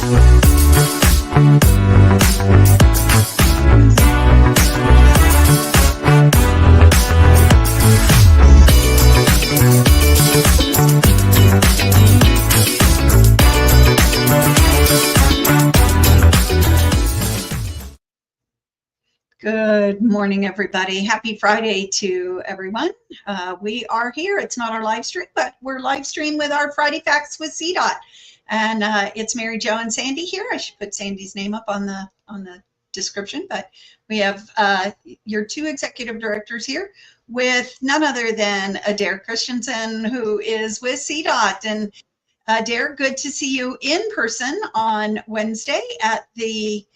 Good morning, everybody. Happy Friday to everyone. We are here. It's not our live stream, but we're live stream with our Friday Facts with CDOT. And it's Mary Jo and Sandy here. I should put Sandy's name up on the description, but we have your two executive directors here with none other than Adair Christensen, who is with CDOT. And Adair, good to see you in person on Wednesday at the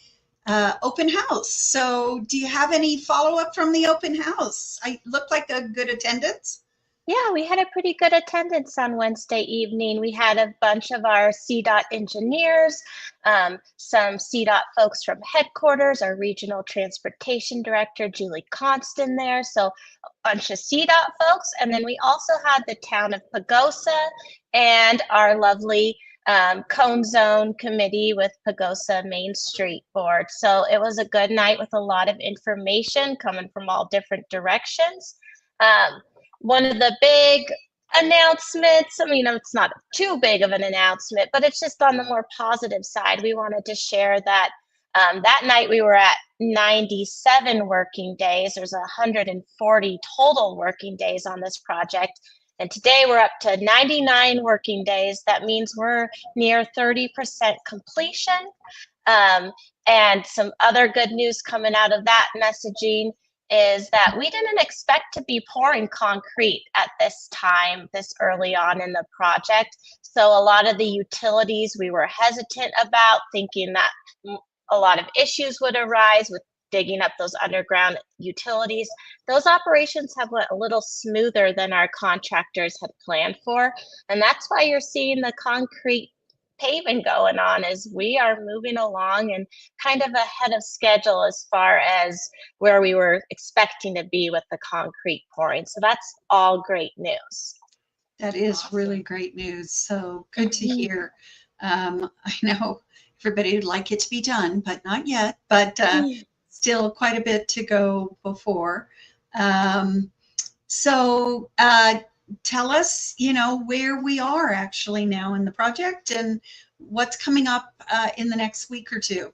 open house. So do you have any follow-up from the open house? I looked like a good attendance. Yeah, we had a pretty good attendance on Wednesday evening. We had a bunch of our CDOT engineers, some CDOT folks from headquarters, our regional transportation director, Julie Constant there. So a bunch of CDOT folks. And then we also had the town of Pagosa and our lovely Cone Zone Committee with Pagosa Main Street Board. So it was a good night with a lot of information coming from all different directions. One of the big announcements, I mean, it's not too big of an announcement, but it's just on the more positive side. We wanted to share that that night we were at 97 working days. There's 140 total working days on this project. And today we're up to 99 working days. That means we're near 30% completion. And some other good news coming out of that messaging is that we didn't expect to be pouring concrete at this time, this early on in the project. So a lot of the utilities we were hesitant about, thinking that a lot of issues would arise with digging up those underground utilities. Those operations have went a little smoother than our contractors had planned for. And that's why you're seeing the concrete paving going on, as we are moving along and kind of ahead of schedule as far as where we were expecting to be with the concrete pouring. So that's all great news. That is really great news. So good to hear. I know everybody would like it to be done, but not yet. But still quite a bit to go before. So tell us, where we are actually now in the project and what's coming up in the next week or two.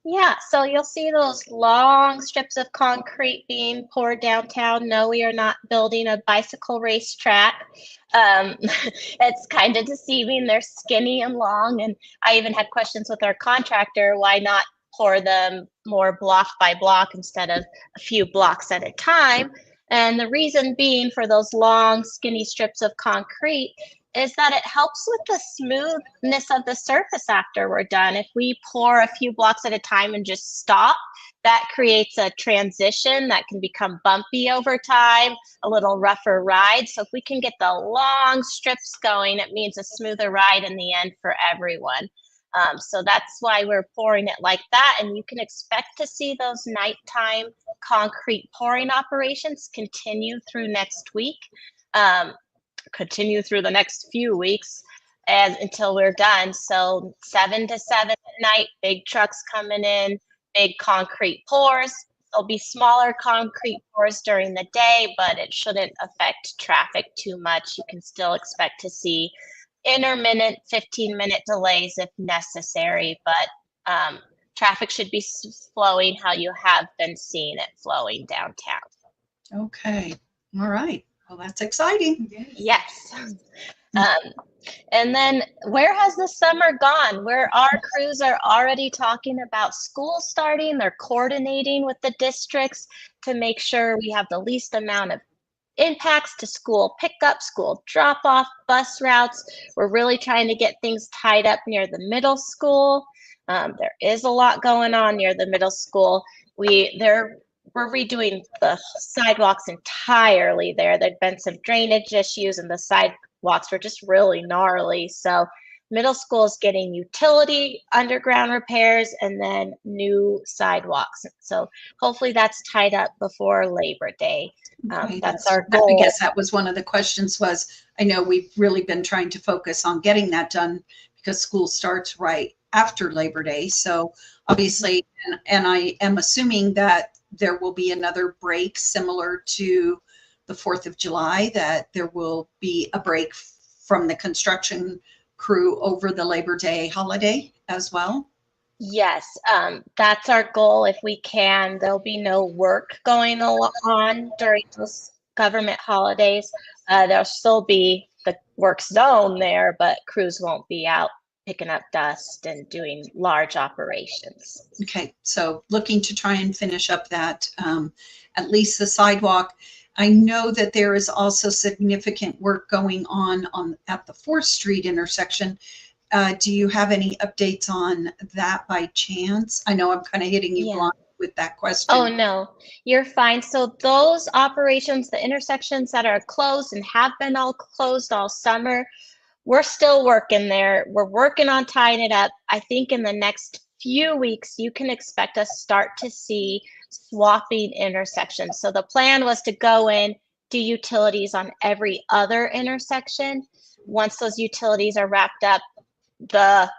Yeah, so you'll see those long strips of concrete being poured downtown. No, we are not building a bicycle racetrack. It's kind of deceiving. They're skinny and long. And I even had questions with our contractor, why not pour them more block by block instead of a few blocks at a time. And the reason being for those long, skinny strips of concrete is that it helps with the smoothness of the surface after we're done. If we pour a few blocks at a time and just stop, that creates a transition that can become bumpy over time, a little rougher ride. So if we can get the long strips going, it means a smoother ride in the end for everyone. So that's why we're pouring it like that. And you can expect to see those nighttime concrete pouring operations continue through next week, continue through the next few weeks until we're done. So 7 to 7 at night, big trucks coming in, big concrete pours. There'll be smaller concrete pours during the day, but it shouldn't affect traffic too much. You can still expect to see intermittent 15-minute delays if necessary, but traffic should be flowing how you have been seeing it flowing downtown. Okay, all right. Well, that's exciting. Yes. And then where has the summer gone? Where our crews are already talking about school starting, they're coordinating with the districts to make sure we have the least amount of impacts to school pickup, school drop-off, bus routes. We're really trying to get things tied up near the middle school. There is a lot going on near the middle school. We're redoing the sidewalks entirely there. There've been some drainage issues and the sidewalks were just really gnarly. So middle school is getting utility underground repairs and then new sidewalks. So hopefully that's tied up before Labor Day. Okay, that's our goal. I guess that was one of the questions I know we've really been trying to focus on getting that done because school starts right after Labor Day. So obviously, and I am assuming that there will be another break similar to the 4th of July, that there will be a break from the construction crew over the Labor Day holiday as well. Yes, that's our goal if we can. There'll be no work going on during those government holidays. There'll still be the work zone there, but crews won't be out picking up dust and doing large operations. Okay, so looking to try and finish up that, at least the sidewalk. I know that there is also significant work going on at the 4th Street intersection. Do you have any updates on that by chance? I know I'm kind of hitting you blind with that question. Oh, no, you're fine. So those operations, the intersections that are closed and have been all closed all summer, we're still working there. We're working on tying it up. I think in the next few weeks, you can expect us start to see swapping intersections. So the plan was to go in, do utilities on every other intersection. Once those utilities are wrapped up, the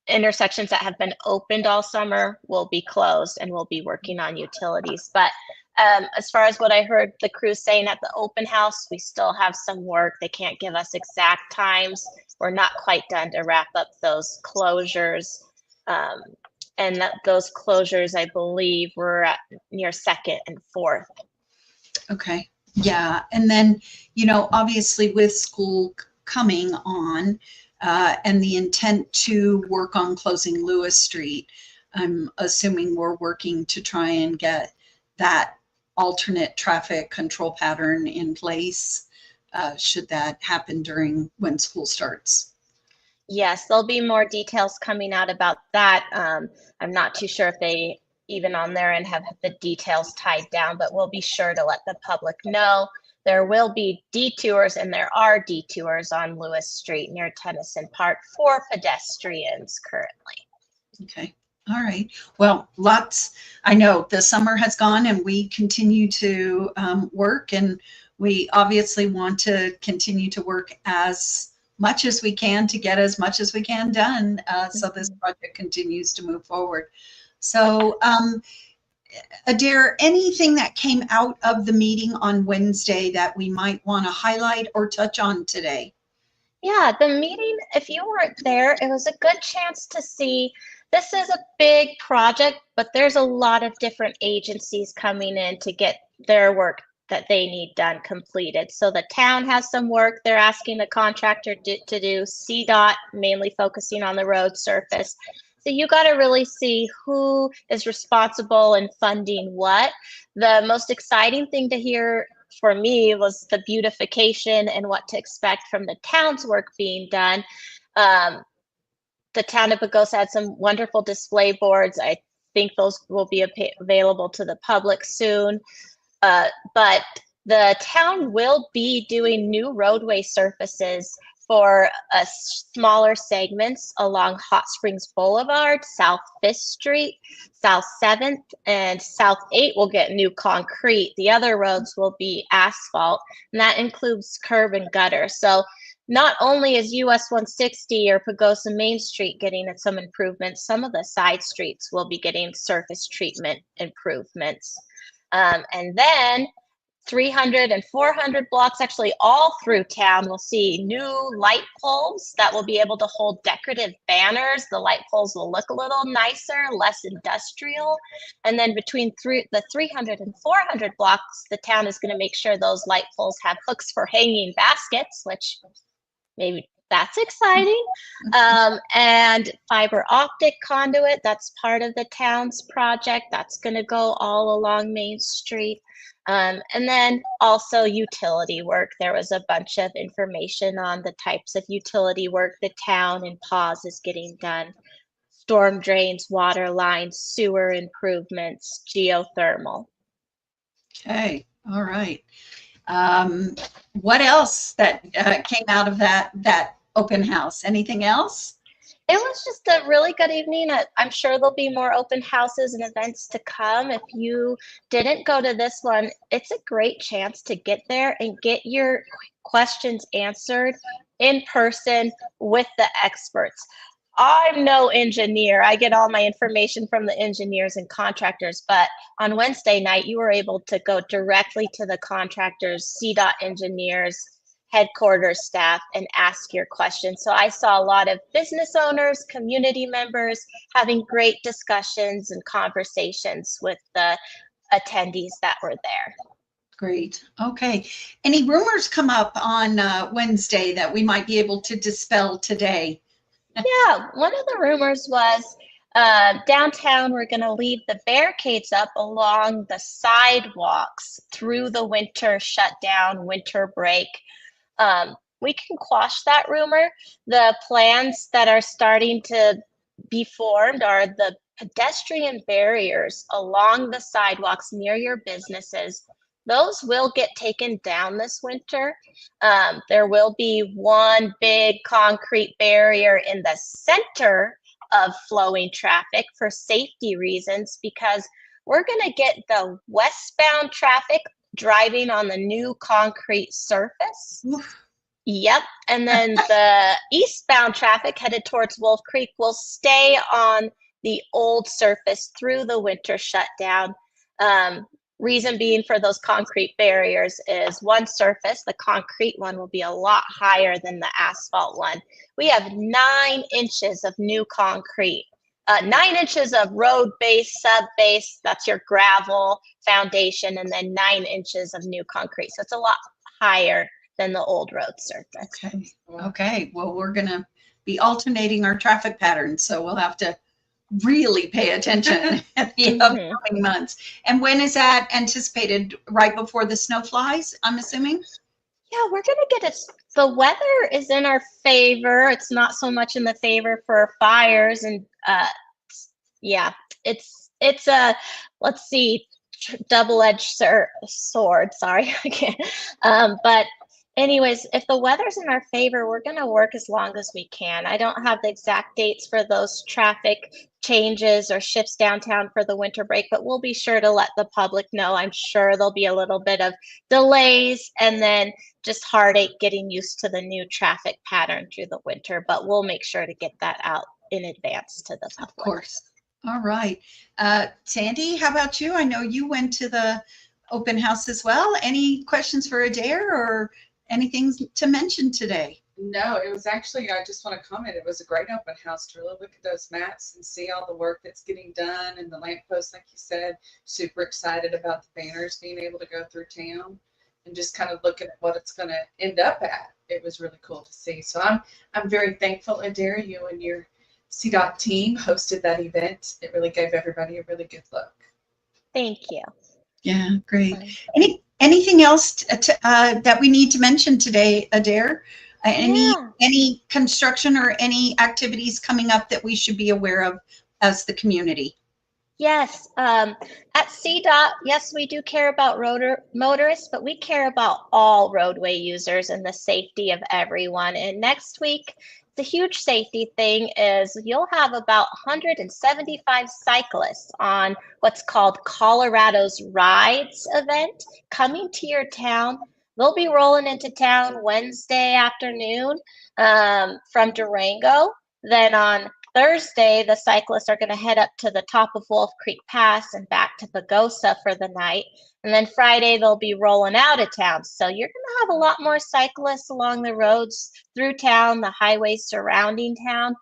intersections that have been opened all summer will be closed and we'll be working on utilities. But as far as what I heard the crew saying at the open house, we still have some work. They can't give us exact times. We're not quite done to wrap up those closures. And those closures, I believe, were at near 2nd and 4th. Okay. Yeah. And then, obviously with school coming on, and the intent to work on closing Lewis Street, I'm assuming we're working to try and get that alternate traffic control pattern in place, should that happen when school starts. Yes, there'll be more details coming out about that. I'm not too sure if they even on their end have the details tied down, but we'll be sure to let the public know. There will be detours, and there are detours on Lewis Street near Tennyson Park for pedestrians currently. Okay. All right. Well, I know the summer has gone and we continue to work, and we obviously want to continue to work as much as we can to get as much as we can done, so this project continues to move forward. So, Adair, anything that came out of the meeting on Wednesday that we might want to highlight or touch on today? Yeah, the meeting, if you weren't there, it was a good chance to see this is a big project, but there's a lot of different agencies coming in to get their work that they need done completed. So the town has some work they're asking the contractor to do, CDOT mainly focusing on the road surface. So you got to really see who is responsible and funding what. The most exciting thing to hear for me was the beautification and what to expect from the town's work being done. The town of Pagosa had some wonderful display boards. I think those will be available to the public soon. But the town will be doing new roadway surfaces for smaller segments along Hot Springs Boulevard, South 5th Street, South 7th, and South 8th will get new concrete. The other roads will be asphalt, and that includes curb and gutter. So not only is US 160 or Pagosa Main Street getting some improvements, some of the side streets will be getting surface treatment improvements. And then 300 and 400 blocks, actually all through town, will see new light poles that will be able to hold decorative banners. The light poles will look a little nicer, less industrial. And then between the 300 and 400 blocks, the town is going to make sure those light poles have hooks for hanging baskets, which maybe that's exciting. And fiber optic conduit, that's part of the town's project. That's going to go all along Main Street. And then also utility work. There was a bunch of information on the types of utility work the town and PAWS is getting done. Storm drains, water lines, sewer improvements, geothermal. Okay, all right. What else that came out of that open house? Anything else? It was just a really good evening. I'm sure there'll be more open houses and events to come. If you didn't go to this one, it's a great chance to get there and get your questions answered in person with the experts. I'm no engineer. I get all my information from the engineers and contractors, but on Wednesday night, you were able to go directly to the contractors, CDOT engineers, headquarters staff, and ask your questions. So I saw a lot of business owners, community members having great discussions and conversations with the attendees that were there. Great. Okay. Any rumors come up on Wednesday that we might be able to dispel today? Yeah, one of the rumors was downtown, we're going to leave the barricades up along the sidewalks through the winter shutdown, winter break. We can quash that rumor. The plans that are starting to be formed are the pedestrian barriers along the sidewalks near your businesses. Those will get taken down this winter. There will be one big concrete barrier in the center of flowing traffic for safety reasons, because we're going to get the westbound traffic driving on the new concrete surface. Oof. Yep. And then the eastbound traffic headed towards Wolf Creek will stay on the old surface through the winter shutdown. Reason being for those concrete barriers is one surface, the concrete one, will be a lot higher than the asphalt one. We have 9 inches of new concrete, 9 inches of road base, sub base, that's your gravel foundation, and then 9 inches of new concrete. So it's a lot higher than the old road surface. Okay. Okay. Well, we're going to be alternating our traffic patterns, so we'll have to really pay attention at the upcoming months. And when is that anticipated? Right before the snow flies, I'm assuming? Yeah, we're going to get it. The weather is in our favor. It's not so much in the favor for fires. And yeah, it's a, let's see, double-edged sword. Sorry, I can't. But anyways, if the weather's in our favor, we're going to work as long as we can. I don't have the exact dates for those traffic changes or shifts downtown for the winter break, but we'll be sure to let the public know. I'm sure there'll be a little bit of delays and then just heartache getting used to the new traffic pattern through the winter, but we'll make sure to get that out in advance to the public. Of course. All right. Sandy, how about you? I know you went to the open house as well. Any questions for Adair or anything to mention today? No, it was actually, I just want to comment, it was a great open house to really look at those maps and see all the work that's getting done, and the lampposts, like you said. Super excited about the banners being able to go through town and just kind of look at what it's going to end up at. It was really cool to see. So I'm very thankful, Adair, you and your CDOT team hosted that event. It really gave everybody a really good look. Thank you. Yeah, great. Anything else that we need to mention today, Adair? Any construction or any activities coming up that we should be aware of as the community? Yes, at CDOT, yes, we do care about motorists, but we care about all roadway users and the safety of everyone. And next week, the huge safety thing is you'll have about 175 cyclists on what's called Colorado's Rides event coming to your town. They'll be rolling into town Wednesday afternoon from Durango. Then on Thursday, the cyclists are going to head up to the top of Wolf Creek Pass and back to Pagosa for the night. And then Friday, they'll be rolling out of town. So you're going to have a lot more cyclists along the roads through town, the highways surrounding town.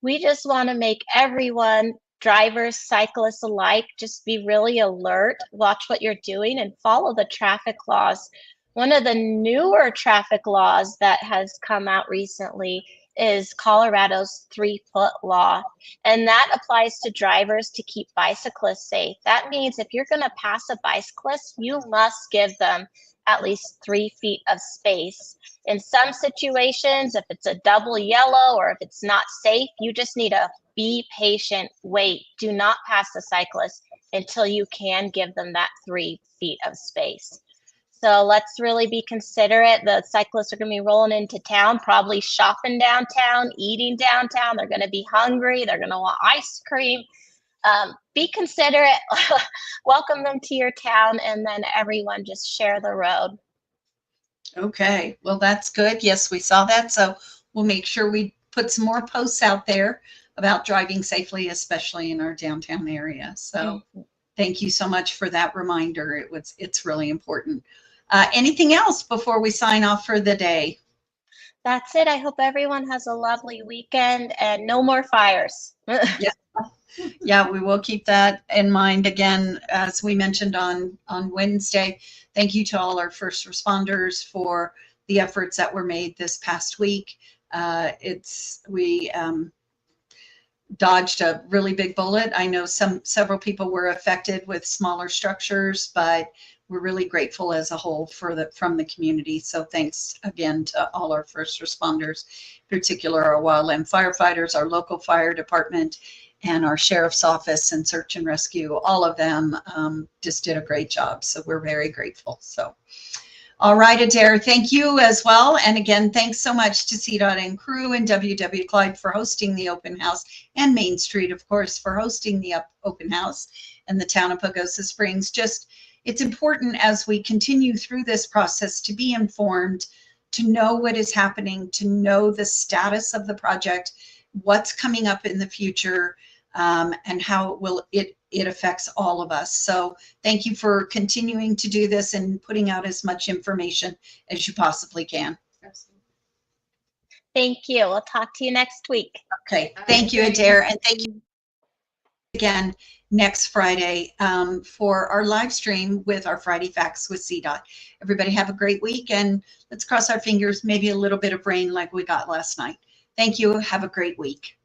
We just want to make everyone, drivers, cyclists alike, just be really alert, watch what you're doing, and follow the traffic laws. One of the newer traffic laws that has come out recently is Colorado's 3-foot law, and that applies to drivers to keep bicyclists safe. That means if you're going to pass a bicyclist, you must give them at least 3 feet of space. In some situations, if it's a double yellow or if it's not safe, you just need to be patient, wait. Do not pass the cyclist until you can give them that 3 feet of space. So let's really be considerate. The cyclists are going to be rolling into town, probably shopping downtown, eating downtown. They're going to be hungry. They're going to want ice cream. Be considerate. Welcome them to your town, and then everyone just share the road. Okay, well, that's good. Yes, we saw that. So we'll make sure we put some more posts out there about driving safely, especially in our downtown area. So thank you so much for that reminder. It's really important. Anything else before we sign off for the day? That's it. I hope everyone has a lovely weekend and no more fires. Yeah, we will keep that in mind. Again, as we mentioned on Wednesday, thank you to all our first responders for the efforts that were made this past week. We dodged a really big bullet. I know several people were affected with smaller structures, but we're really grateful as a whole from the community. So thanks again to all our first responders, in particular our wildland firefighters, our local fire department, and our sheriff's office and search and rescue. All of them just did a great job. So we're very grateful. So, all right, Adair, thank you as well. And again, thanks so much to CDOT and crew and WW Clyde for hosting the open house, and Main Street, of course, for hosting the open house, and the town of Pagosa Springs. It's important as we continue through this process to be informed, to know what is happening, to know the status of the project, what's coming up in the future, and how it affects all of us. So thank you for continuing to do this and putting out as much information as you possibly can. Absolutely. Thank you. We'll talk to you next week. Okay. Thank you, Adair. And thank you again next Friday for our live stream with our Friday Facts with CDOT. Everybody have a great week, and let's cross our fingers, maybe a little bit of rain like we got last night. Thank you. Have a great week.